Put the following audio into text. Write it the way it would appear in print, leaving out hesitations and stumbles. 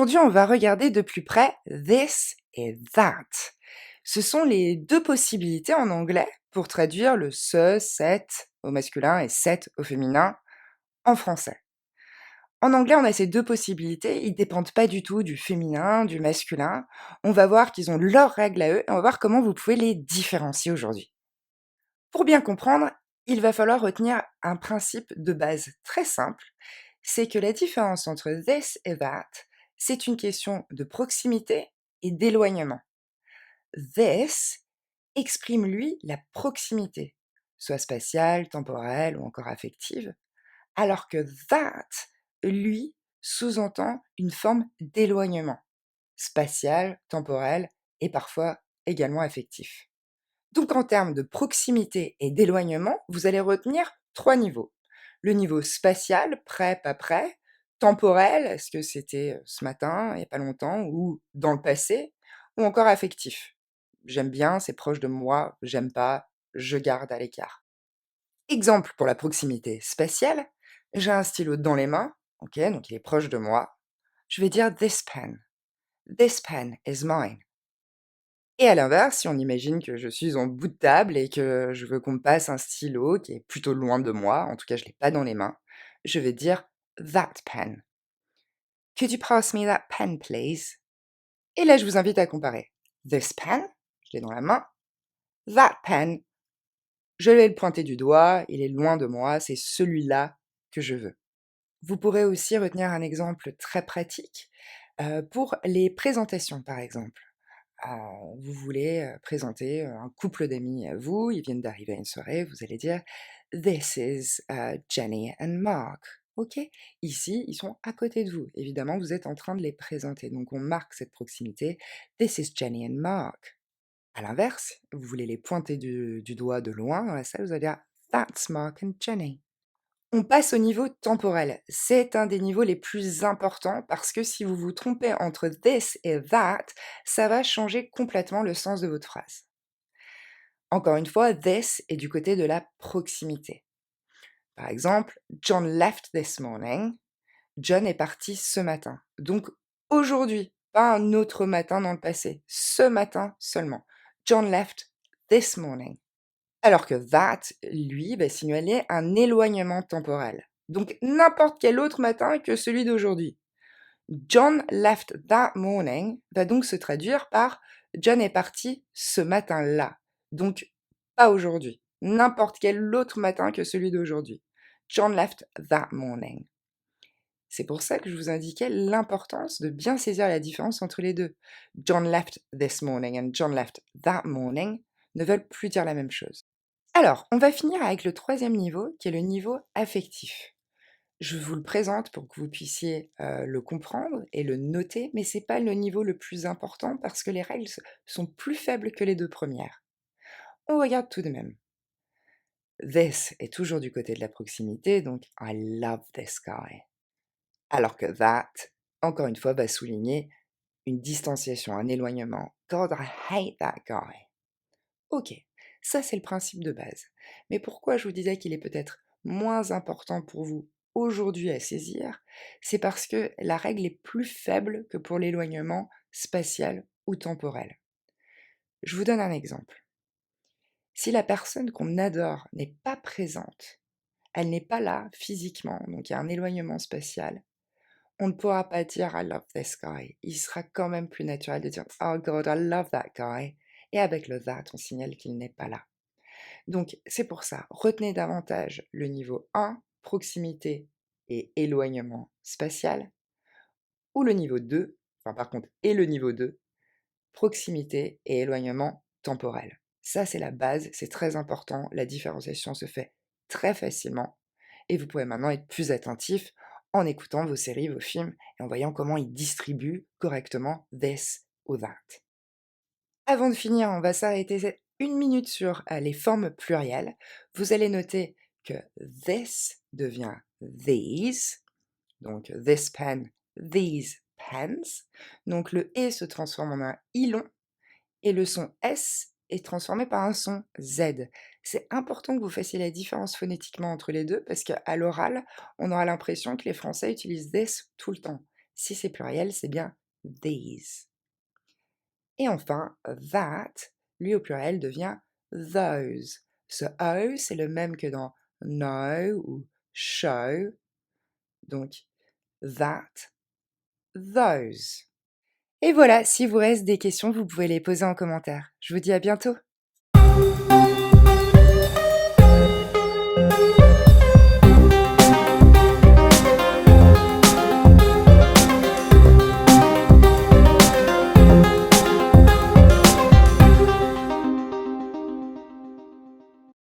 Aujourd'hui, on va regarder de plus près this et that. Ce sont les deux possibilités en anglais pour traduire le ce, cette au masculin et cette au féminin en français. En anglais, on a ces deux possibilités, ils dépendent pas du tout du féminin, du masculin. On va voir qu'ils ont leurs règles à eux et on va voir comment vous pouvez les différencier aujourd'hui. Pour bien comprendre, il va falloir retenir un principe de base très simple, c'est que la différence entre this et that, c'est une question de proximité et d'éloignement. This exprime, lui, la proximité, soit spatiale, temporelle ou encore affective, alors que that, lui, sous-entend une forme d'éloignement, spatial, temporel et parfois également affectif. Donc en termes de proximité et d'éloignement, vous allez retenir trois niveaux. Le niveau spatial, prêt, pas prêt, temporel, est-ce que c'était ce matin, il n'y a pas longtemps, ou dans le passé, ou encore affectif. J'aime bien, c'est proche de moi, j'aime pas, je garde à l'écart. Exemple pour la proximité spatiale, j'ai un stylo dans les mains, ok, donc il est proche de moi. Je vais dire this pen. This pen is mine. Et à l'inverse, si on imagine que je suis en bout de table et que je veux qu'on me passe un stylo qui est plutôt loin de moi, en tout cas je l'ai pas dans les mains, je vais dire that pen. Could you pass me that pen, please? Et là, je vous invite à comparer. This pen, je l'ai dans la main. That pen, je vais le pointer du doigt, il est loin de moi, c'est celui-là que je veux. Vous pourrez aussi retenir un exemple très pratique pour les présentations, par exemple. Vous voulez, présenter, un couple d'amis à vous, ils viennent d'arriver à une soirée, vous allez dire: «This is, Jenny and Mark». OK? Ici, ils sont à côté de vous. Évidemment, vous êtes en train de les présenter, donc on marque cette proximité. «This is Jenny and Mark». À l'inverse, vous voulez les pointer du doigt de loin dans la salle, vous allez dire: «That's Mark and Jenny». On passe au niveau temporel. C'est un des niveaux les plus importants parce que si vous vous trompez entre this et that, ça va changer complètement le sens de votre phrase. Encore une fois, this est du côté de la proximité. Par exemple, John left this morning. John est parti ce matin. Donc aujourd'hui, pas un autre matin dans le passé. Ce matin seulement. John left this morning. Alors que that, lui, va signaler un éloignement temporel. Donc n'importe quel autre matin que celui d'aujourd'hui. John left that morning va donc se traduire par John est parti ce matin-là. Donc pas aujourd'hui. N'importe quel autre matin que celui d'aujourd'hui. John left that morning. C'est pour ça que je vous indiquais l'importance de bien saisir la différence entre les deux. John left this morning and John left that morning ne veulent plus dire la même chose. Alors, on va finir avec le troisième niveau, qui est le niveau affectif. Je vous le présente pour que vous puissiez le comprendre et le noter, mais c'est pas le niveau le plus important parce que les règles sont plus faibles que les deux premières. On regarde tout de même. This est toujours du côté de la proximité, donc I love this guy. Alors que that, encore une fois, va souligner une distanciation, un éloignement. God, I hate that guy. Ok, ça c'est le principe de base. Mais pourquoi je vous disais qu'il est peut-être moins important pour vous aujourd'hui à saisir? C'est parce que la règle est plus faible que pour l'éloignement spatial ou temporel. Je vous donne un exemple. Si la personne qu'on adore n'est pas présente, elle n'est pas là physiquement, donc il y a un éloignement spatial, on ne pourra pas dire I love this guy. Il sera quand même plus naturel de dire Oh God, I love that guy. Et avec le that, on signale qu'il n'est pas là. Donc c'est pour ça, retenez davantage le niveau 1, proximité et éloignement spatial, ou le niveau 2, enfin par contre, et le niveau 2, proximité et éloignement temporel. Ça c'est la base, c'est très important, la différenciation se fait très facilement, et vous pouvez maintenant être plus attentif en écoutant vos séries, vos films, et en voyant comment ils distribuent correctement this ou that. Avant de finir, on va s'arrêter une minute sur les formes plurielles. Vous allez noter que this devient these, donc this pen, these pens. Donc le et se transforme en un i long et le son s est transformé par un son z. C'est important que vous fassiez la différence phonétiquement entre les deux parce qu'à l'oral, on aura l'impression que les Français utilisent this tout le temps. Si c'est pluriel, c'est bien these. Et enfin, that, lui au pluriel devient those. Ce O, c'est le même que dans know ou show. Donc, that, those. Et voilà, s'il vous reste des questions, vous pouvez les poser en commentaire. Je vous dis à bientôt.